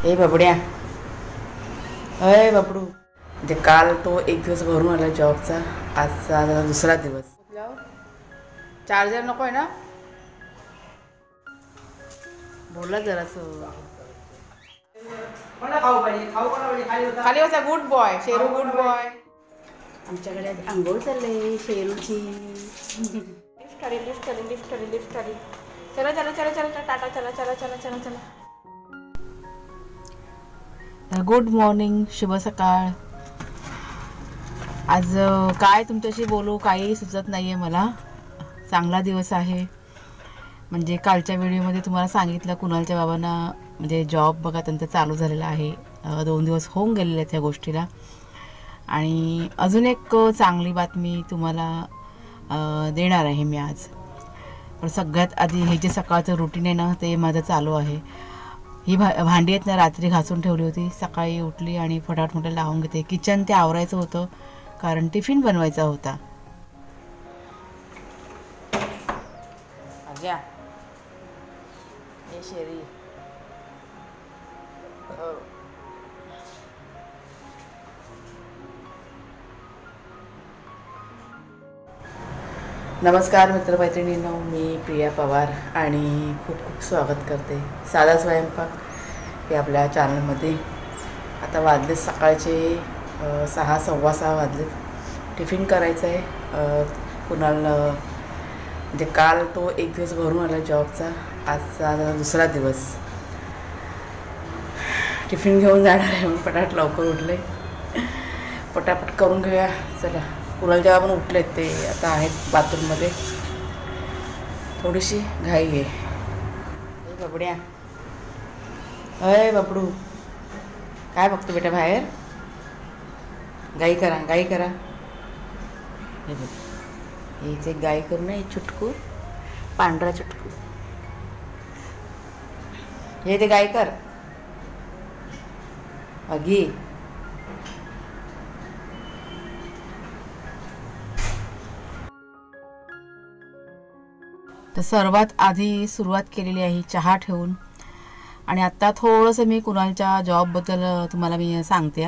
ए बबड्या, अय बबडू. म्हणजे काल तो एक दिवस भरून आला जॉबचा, आजचा दुसरा दिवस. चार्जर नको आहे ना, बोला जरासं. खाली बसा. Good boy Sheru, good boy. आमच्याकडे आज आंघोळ चाललंय शेरूची. लिफ्ट आली, लिफ्ट आली, लिफ्ट आली, लिफ्ट आली. चला चला चला चला टाटा, चला चला चला चला चला. गुड मॉर्निंग, शुभ सकाळ. आज काय तुमच्याशी बोलू काही सुचत नाही आहे मला. चांगला दिवस आहे. म्हणजे कालच्या व्हिडिओमध्ये तुम्हाला सांगितलं कुणालच्या बाबांना म्हणजे जॉब बघा त्यांचा चालू झालेला आहे. 2 दिवस होऊन गेलेले आहेत ह्या गोष्टीला. आणि अजून एक चांगली बातमी तुम्हाला देणार आहे मी आज. पण सगळ्यात आधी हे जे सकाळचं रुटीन आहे ना ते माझं चालू आहे. ही भांडी आहेत ना रात्री घासून ठेवली होती. सकाळी उठली आणि फटाफट मोठं लावून घेते. किचन ते आवरायचं होतं कारण टिफिन बनवायचा होता. अजा हे शेरी. नमस्कार मित्रमैत्रिणींनो, मी प्रिया पवार आणि खूप खूप स्वागत करते साधा स्वयंपाक हे आपल्या चॅनलमध्ये. आता वाजले सकाळचे 6, 6:15 वाजले. टिफिन करायचं आहे कुणाल. म्हणजे काल तो एक दिवस भरून आला जॉबचा, आजचा दुसरा दिवस. टिफिन घेऊन जाणार आहे म्हणून पटापट लवकर उठले. पटापट करून घेऊया चला. कुणाल जेव्हा पण उठलेत ते आता आहेत बाथरूममध्ये. थोडीशी घाई आहे. बबड्या, अय बबडू, काय बघतो बेटा बाहेर? गाई करा, गाई करा. हे बघ, हीच एक गाई करू ना, चुटकू, पांढरा चुटकू. हे ते गाई कर अगी. तर सर्वात आधी सुरुवात केलेली आहे चहा ठेवून. आणि आत्ता थोडंसं मी कुणालच्या जॉबबद्दल तुम्हाला मी सांगते.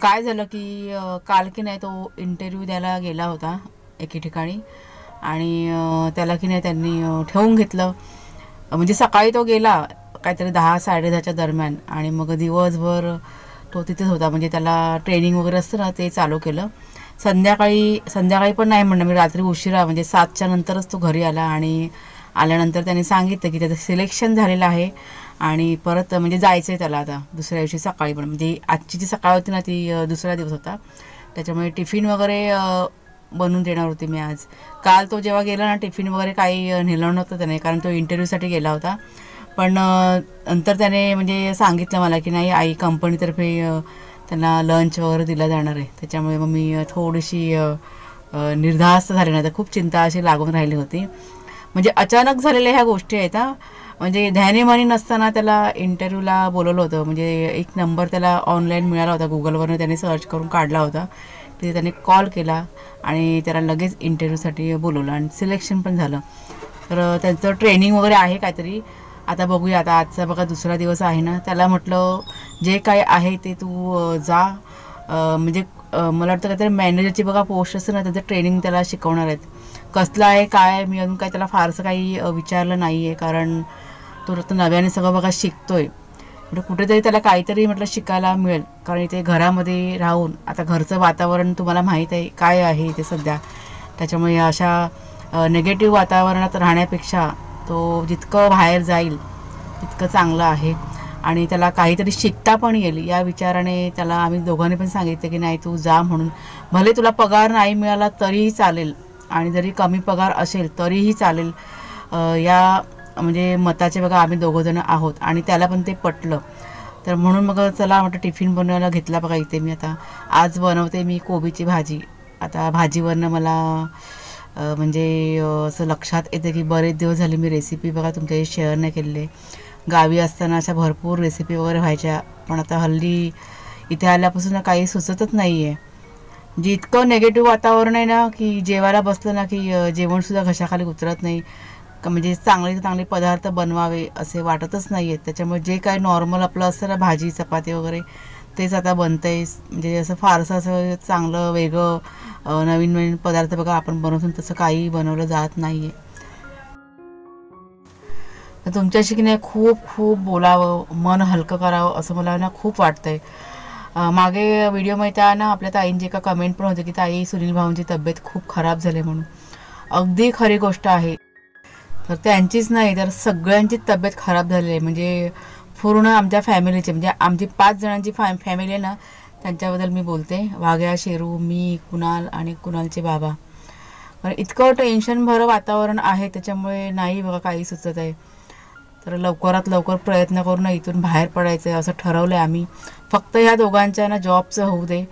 काय झालं की काल की नाही तो इंटरव्ह्यू द्यायला गेला होता एके ठिकाणी. आणि त्याला की नाही त्यांनी ठेवून घेतलं. म्हणजे सकाळी तो गेला काहीतरी 10, 10:30च्या दरम्यान. आणि मग दिवसभर तो तिथेच होता. म्हणजे त्याला ट्रेनिंग वगैरे असतं ना ते चालू केलं. संध्याकाळी पण नाही म्हणणं, मी रात्री उशिरा म्हणजे 7च्या नंतरच तो घरी आला. आणि आल्यानंतर त्याने सांगितलं की त्याचं सिलेक्शन झालेलं आहे आणि परत म्हणजे जायचं आहे त्याला आता दुसऱ्या दिवशी सकाळी. पण म्हणजे आजची जी सकाळ होती ना ती दुसरा दिवस होता. त्याच्यामुळे टिफिन वगैरे बनवून देणार होते मी आज. काल तो जेव्हा गेला ना टिफिन वगैरे काही नेलं नव्हतं त्याने, कारण तो इंटरव्ह्यूसाठी गेला होता. पण नंतर त्याने म्हणजे सांगितलं मला की नाही आई कंपनीतर्फे त्यांना लंच वगैरे दिला जाणार आहे. त्याच्यामुळे मग मी थोडीशी निर्धास्त झाली. नाही तर खूप चिंता अशी लागून राहिली होती. म्हणजे अचानक झालेल्या ह्या गोष्टी आहेत. म्हणजे ध्यानीमानी नसताना त्याला इंटरव्ह्यूला बोलवलं होतं. म्हणजे एक नंबर त्याला ऑनलाईन मिळाला होता, गुगलवरनं त्याने सर्च करून काढला होता. तिथे त्याने कॉल केला आणि त्याला लगेच इंटरव्ह्यूसाठी बोलवलं आणि सिलेक्शन पण झालं. तर त्यांचं ट्रेनिंग वगैरे आहे काहीतरी. आता बघूया. आता आजचा बघा दुसरा दिवस आहे ना. त्याला म्हटलं जे काय आहे ते तू जा. म्हणजे मला वाटतं काहीतरी मॅनेजरची बघा पोस्ट असते ना, त्याचं ट्रेनिंग त्याला शिकवणार आहेत. कसलं आहे काय आहे मी अजून काही त्याला फारसं काही विचारलं नाही आहे, कारण तो आता नव्याने सगळं बघा शिकतो आहे. म्हणजे कुठेतरी त्याला काहीतरी म्हटलं शिकायला मिळेल. कारण इथे घरामध्ये राहून आता घरचं वातावरण तुम्हाला माहीत आहे काय आहे इथे सध्या. त्याच्यामुळे अशा निगेटिव्ह वातावरणात राहण्यापेक्षा तो जितकं बाहेर जाईल तितकं चांगलं आहे. आणि त्याला काहीतरी शिकता पण येईल या विचाराने त्याला आम्ही दोघांनी पण सांगितलं की नाही तू जा म्हणून. भले तुला पगार नाही मिळाला तरीही चालेल आणि जरी कमी पगार असेल तरीही चालेल, या म्हणजे मताचे बघा आम्ही दोघंजणं आहोत. आणि त्याला पण ते पटलं. तर म्हणून मग चला म्हटलं टिफिन बनवायला घेतला बघा इथे मी. आता आज बनवते मी कोबीची भाजी. आता भाजीवरनं मला म्हणजे असं लक्षात येतं की बरेच दिवस झाले मी रेसिपी बघा तुमच्याशी शेअर नाही केलेले. गावी असताना अशा भरपूर रेसिपी वगैरे व्हायच्या, पण आता हल्ली इथे आल्यापासून काही सुचतच नाही आहे. म्हणजे इतकं नेगेटिव्ह वातावरण आहे ना की जेवायला बसलं ना की जेवणसुद्धा घशाखाली उतरत नाही. म्हणजे चांगले चांगले पदार्थ बनवावे असे वाटतच नाही आहेत. त्याच्यामुळे जे काही नॉर्मल आपलं असतं ना, भाजी चपाती वगैरे, तेच आता बनतंय. म्हणजे असं फारसं असं चांगलं वेगळं नवीन नवीन पदार्थ बघा आपण बनवतो तसं काही बनवलं जात नाही आहे. तर तुमच्याशी की नाही खूप खूप बोलावं, मन हलकं करावं असं मला ना खूप वाटतंय. मागे व्हिडिओमध्ये त्या ना आपल्या ताईंची एका कमेंट पण होती की ताई, सुनील भाऊंची तब्येत खूप खराब झाली म्हणून. अगदी खरी गोष्ट आहे. तर त्यांचीच नाही तर सगळ्यांचीच तब्येत खराब झाली आहे. म्हणजे पूर्ण आमच्या फॅमिलीचे, म्हणजे आमची 5 जणांची फॅमिली आहे ना, त्यांच्याबद्दल मी बोलते. वाघ्या, शेरू, मी, कुणाल आणि कुणालचे बाबा. पण इतकं टेन्शन भरं वातावरण आहे त्याच्यामुळे नाही बघा काही सुचत आहे. तर लवकरात लवकर प्रयत्न करून इथून बाहेर पडायचं आहे असं ठरवलं आहे आम्ही. फक्त ह्या दोघांच्या ना जॉबचं होऊ दे.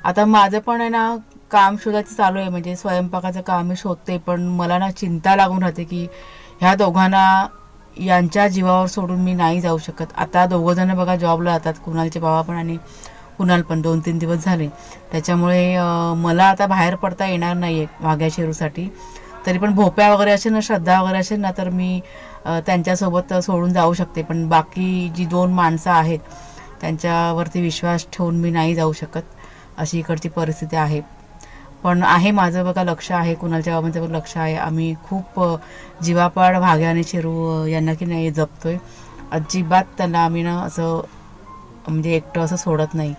आता माझं पण आहे ना काम शोधायचं चालू आहे, म्हणजे स्वयंपाकाचं काम मी शोधते. पण मला ना चिंता लागून राहते की ह्या दोघांना यांच्या जीवावर सोडून मी नाही जाऊ शकत. आता दोघंजणं बघा जॉबला जातात, कुणालचे बाबा पण आणि कुणाल पण 2-3 दिवस झाले. त्याच्यामुळे मला आता बाहेर पडता येणार नाही आहे वाघ्या शेरूसाठी. तरी पण भोप्या वगैरे असेल ना, श्रद्धा वगैरे असेल ना, तर मी त्यांच्यासोबत सोडून जाऊ शकते. पण बाकी जी 2 माणसं आहेत त्यांच्यावरती विश्वास ठेवून मी नाही जाऊ शकत, अशी इकडची परिस्थिती आहे. पण आहे माझं बघा लक्ष आहे, कुणालच्या बाबांचं पण लक्ष आहे. आम्ही खूप जीवापाड वाघ्या आणि शेरू यांना की नाही जपतोय. अजिबात त्यांना आम्ही ना असं म्हणजे एकटं असं सोडत नाही.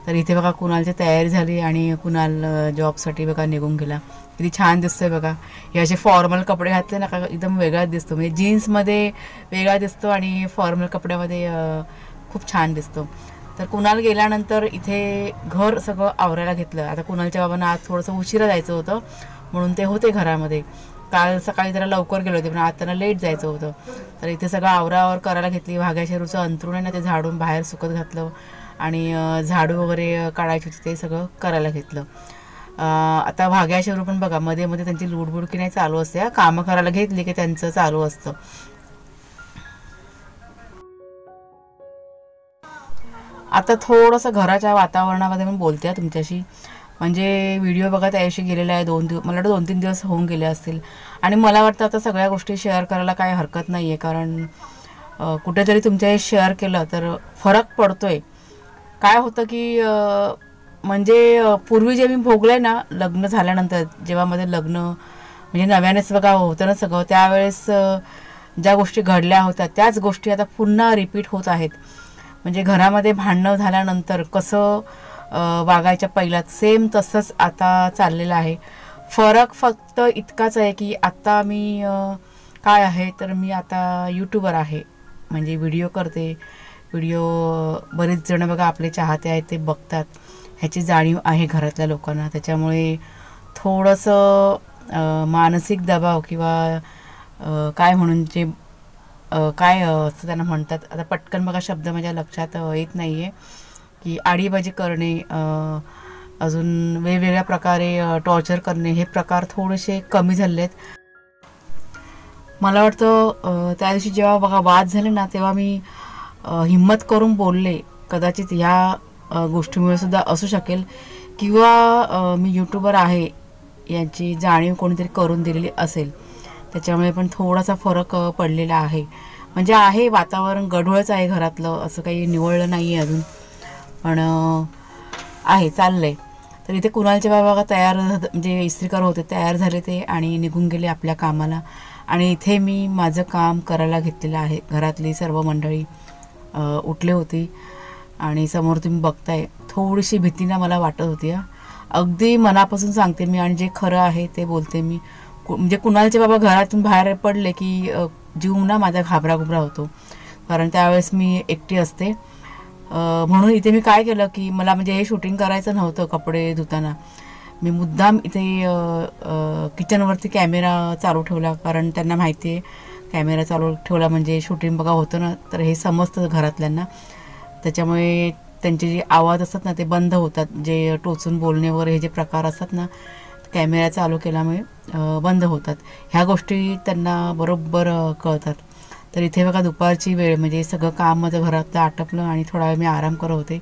तर इथे बघा कुणालची तयारी झाली आणि कुणाल जॉबसाठी बघा निघून गेला. किती छान दिसतोय बघा. हे असे फॉर्मल कपडे घातले ना का एकदम वेगळाच दिसतो. म्हणजे जीन्समध्ये वेगळा दिसतो आणि फॉर्मल कपड्यामध्ये खूप छान दिसतो. तर कुणाल गेल्यानंतर इथे घर सगळं आवरायला घेतलं. आता कुणालच्या बाबांना आज थोडंसं उशिरा जायचं होतं म्हणून ते होते घरामध्ये. काल सकाळी जरा लवकर गेले होते पण आज त्यांना लेट जायचं होतं. तर इथे सगळं आवरावर करायला घेतली. वाघ्या शेरूचं अंथरूण आहे ना ते झाडून बाहेर सुकत घातलं आणि झाडू वगैरे काढायची होती ते सगळं करायला घेतलं. आता वाघ्या शेरू पण बघा मध्ये मध्ये त्यांची लुडबुड की नाही चालू असते. कामं करायला घेतली की त्यांचं चालू असतं. आता थोडंसं घराच्या वातावरणामध्ये पण बोलते तुमच्याशी. म्हणजे व्हिडिओ बघा त्याशी गेलेला आहे 2 दिवस, मला वाटतं 2-3 दिवस होऊन गेले असतील. आणि मला वाटतं आता सगळ्या गोष्टी शेअर करायला काही हरकत नाही आहे, कारण कुठेतरी तुमच्या शेअर केलं तर फरक पडतोय. काय होतं की म्हणजे पूर्वी जे मी भोगलं आहे ना लग्न झाल्यानंतर, जेव्हा माझं लग्न म्हणजे नव्यानेच बघा होतं ना सगळं, त्यावेळेस ज्या गोष्टी घडल्या होत्या त्याच गोष्टी आता पुन्हा रिपीट होत आहेत. म्हणजे घरामध्ये भांडणं झाल्यानंतर कसं वागायच्या पहिल्यात सेम तसंच आता चाललेलं आहे. फरक फक्त इतकाच आहे की आता मी काय आहे तर मी आता यूट्यूबर आहे. म्हणजे व्हिडिओ करते. व्हिडिओ बरेच जण बघा आपले चाहते आहेत ते बघतात, ह्याची जाणीव आहे घरातल्या लोकांना. त्याच्यामुळे थोडंसं मानसिक दबाव किंवा काय म्हणून जे काय असं त्यांना म्हणतात, आता पटकन बघा शब्द माझ्या लक्षात येत नाही आहे, की आडीबाजी करणे, अजून वेगवेगळ्या प्रकारे टॉर्चर करणे, हे प्रकार थोडेसे कमी झाले आहेत. मला वाटतं त्या दिवशी जेव्हा बघा वाद झाले ना तेव्हा मी हिम्मत करून बोलले. कदाचित ह्या गोष्टीमुळे सुद्धा असू शकेल, किंवा मी यूट्यूबर आहे याची जाणीव कोणीतरी करून दिलेली असेल, त्याच्यामुळे पण थोडासा फरक पडलेला आहे. म्हणजे आहे वातावरण गढूळच आहे घरातलं, असं काही निवळलं नाही आहे अजून, पण आहे चाललं आहे. तर इथे कुणालचे बाबा तयार, म्हणजे इस्त्रीकर होते, तयार झाले ते आणि निघून गेले आपल्या कामाला. आणि इथे मी माझं काम करायला घेतलेलं आहे. घरातली सर्व मंडळी उठले होती आणि समोर तुम्ही बघताय थोडीशी भीतीना मला वाटत होती. अगदी मनापासून सांगते मी आणि जे खरं आहे ते बोलते मी. म्हणजे कुणालचे बाबा घरातून बाहेर पडले की जीव ना माझा घाबराघुबरा होतो, कारण त्यावेळेस मी एकटी असते. म्हणून इथे मी काय केलं की मला म्हणजे हे शूटिंग करायचं नव्हतं कपडे धुताना. मी मुद्दाम इथे किचनवरती कॅमेरा चालू ठेवला, कारण त्यांना माहिती आहे कॅमेरा चालू ठेवला म्हणजे शूटिंग बघा होतं ना, तर हे समजतं घरातल्यांना. त्याच्यामुळे त्यांचे जे आवाज असतात ना ते बंद होतात, जे टोचून बोलणे वगैरे हे जे प्रकार असतात ना कॅमेरा चालू केल्यामुळे बंद होतात. ह्या गोष्टी त्यांना बरोबर कळतात. तर इथे बघा दुपारची वेळ, म्हणजे सगळं काम माझं घरातलं आटपलं आणि थोडा वेळ मी आराम करत होते.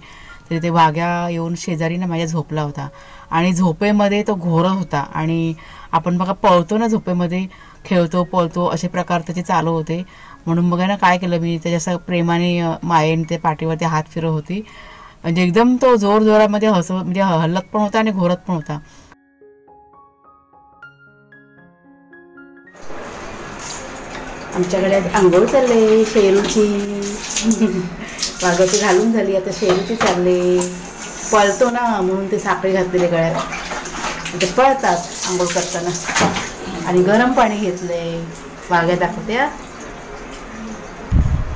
तर इथे वाघ्या येऊन शेजारी ना माझ्या झोपला होता आणि झोपेमध्ये तो घोरत होता. आणि आपण बघा पळतो ना झोपेमध्ये, खेळतो पळतो असे प्रकार त्याचे चालू होते. म्हणून बघा ना काय केलं मी, त्याच्या प्रेमाने मायेने ते पाठीवरती हात फिरव होती. म्हणजे एकदम तो जोरामध्ये म्हणजे हलत पण होता आणि घोरत पण होता. आमच्याकडे आंघोळ चालले शेरूची. वाघाची घालून झाली, आता शेरूची चालले. पळतो ना म्हणून ते साखळी घातलेले गळ्यात, ते पळतात आंघोळ करताना. आणि गरम पाणी घेतलंय. वाघ्या दाखवते.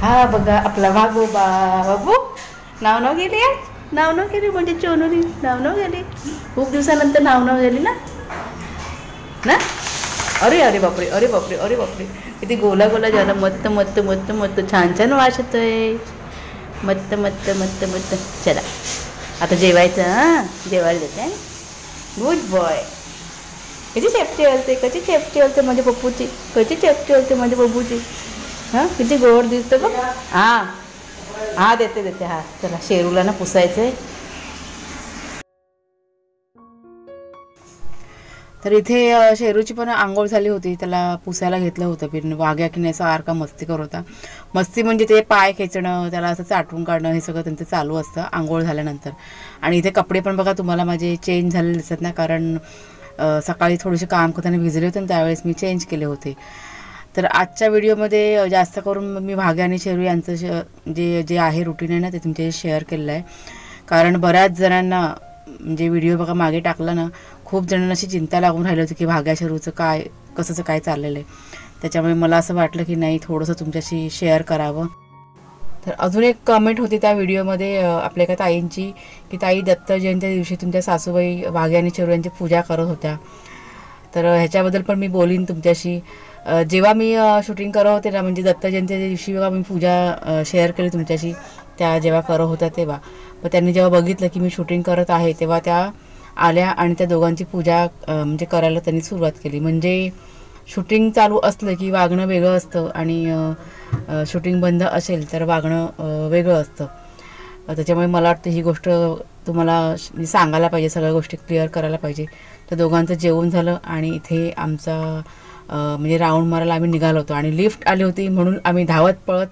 हा बघा आपला वाघोबा. बाबू नाव गेली आहे, नाव गेली म्हणजे चोनुरी नाव गेली. खूप दिवसानंतर नाव गेली ना. अरे अरे बापरे, अरे बापरे, अरे बापरे, किती गोला गोला झाला. मस्त मस्त मस्त मस्त छान छान वास येतोय. मस्त मस्त मस्त मस्त. चला आता जेवायचं. हां जेवायला देते. Good boy. कशी चेपटी हलते, कशी चेपटी हलते माझ्या पप्पूची, कशी चेपटी हलते माझ्या बब्बूची. हां किती गोड दिसतं बघ. हां हां देते देते. हां चला शेरूला ना पुसायचं आहे. तर इथे शेरूची पण आंघोळ झाली होती, त्याला पुसायला घेतलं होतं. पण वाघ्या की नाही सारखा मस्ती करत होता. मस्ती म्हणजे ते पाय खेचणं, त्याला असं चाटून काढणं, हे सगळं त्यांचं चालू असतं आंघोळ झाल्यानंतर. आणि इथे कपडे पण बघा तुम्हाला माझे चेंज झालेले दिसत ना, कारण सकाळी थोडेसे काम करताना भिजले होते आणि त्यावेळेस मी चेंज केले होते. तर आजच्या व्हिडिओमध्ये जास्त करून मी वाघ्या आणि शेरू यांचं जे आहे रुटीन आहे ना, ते तुमच्याशी शेअर केलेलं आहे. कारण बऱ्याच जणांना म्हणजे व्हिडिओ बघा मागे टाकला ना, खूप जणांना अशी चिंता लागून राहिली होती की वाघ्या शेरूचं काय कसंचं काय चाललेलं आहे. त्याच्यामुळे मला असं वाटलं की नाही थोडंसं तुमच्याशी शेअर करावं. तर अजून एक कमेंट होती त्या व्हिडिओमध्ये आपल्या एका ताईंची, की ताई दत्त जयंती दिवशी तुमच्या सासूबाई वाघ्या आणि शेरू यांची पूजा करत होत्या. तर ह्याच्याबद्दल पण मी बोलीन तुमच्याशी. जेव्हा मी शूटिंग करत होते ना, म्हणजे दत्त जयंतीच्या दिवशी जेव्हा मी पूजा शेअर केली तुमच्याशी, त्या जेव्हा करत होत्या तेव्हा, मग त्यांनी जेव्हा बघितलं की मी शूटिंग करत आहे तेव्हा त्या आल्या आणि त्या दोघांची पूजा म्हणजे करायला त्यांनी सुरुवात केली. म्हणजे शूटिंग चालू असलं की वागणं वेगळं असतं आणि शूटिंग बंद असेल तर वागणं वेगळं असतं. त्याच्यामुळे मला वाटतं ही गोष्ट तुम्हाला सांगायला पाहिजे, सगळ्या गोष्टी क्लिअर करायला पाहिजे. तर दोघांचं जेवण झालं आणि इथे आमचा म्हणजे राऊंड मारायला आम्ही निघालो होतो आणि लिफ्ट आली होती म्हणून आम्ही धावत पळत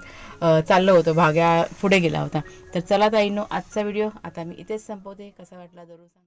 चाललो होतो. भाग्या पुढे गेला होता. तर चला ताईंनो, आजचा व्हिडिओ आता मी इथेच संपवते. कसा वाटला जरूर सांगा.